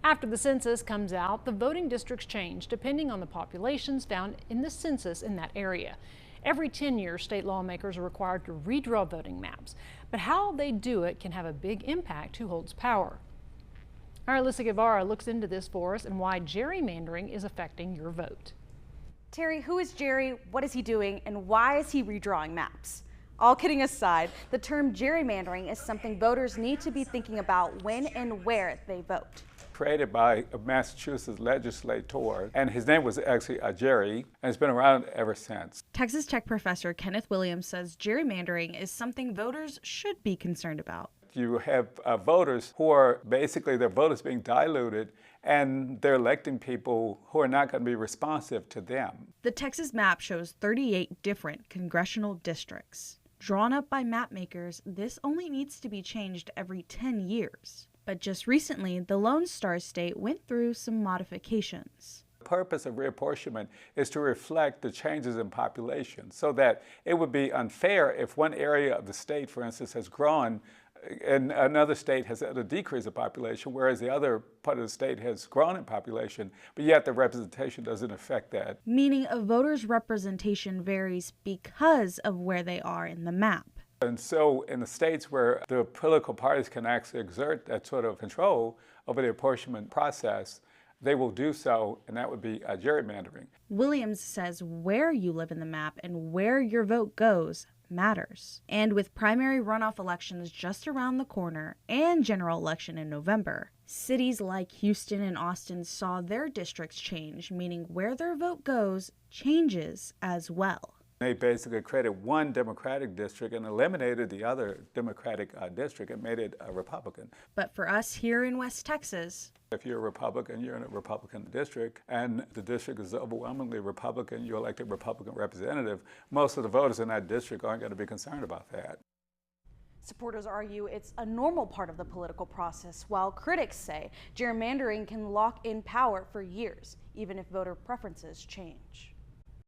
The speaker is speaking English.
After the census comes out, the voting districts change depending on the populations found in the census in that area. Every 10 years, state lawmakers are required to redraw voting maps, but how they do it can have a big impact who holds power. Our Alyssa Guevara looks into this for us and why gerrymandering is affecting your vote. Terry, who is Jerry, what is he doing, and why is he redrawing maps? All kidding aside, the term gerrymandering is something voters need to be thinking about when and where they vote. Created by a Massachusetts legislator, and his name was actually Jerry, and it's been around ever since. Texas Tech professor Kenneth Williams says gerrymandering is something voters should be concerned about. You have voters who are basically their vote is being diluted, and they're electing people who are not going to be responsive to them. The Texas map shows 38 different congressional districts. Drawn up by map makers, this only needs to be changed every 10 years. But just recently, the Lone Star State went through some modifications. The purpose of reapportionment is to reflect the changes in population so that it would be unfair if one area of the state, for instance, has grown and another state has had a decrease of population, whereas the other part of the state has grown in population, but yet the representation doesn't affect that. Meaning a voter's representation varies because of where they are in the map. And so in the states where the political parties can actually exert that sort of control over the apportionment process, they will do so, and that would be gerrymandering. Williams says where you live in the map and where your vote goes matters. And with primary runoff elections just around the corner and general election in November, cities like Houston and Austin saw their districts change, meaning where their vote goes changes as well. They basically created one Democratic district and eliminated the other Democratic district and made it a Republican. But for us here in West Texas, if you're a Republican, you're in a Republican district, and the district is overwhelmingly Republican, you elect a Republican representative, most of the voters in that district aren't going to be concerned about that. Supporters argue it's a normal part of the political process, while critics say gerrymandering can lock in power for years, even if voter preferences change.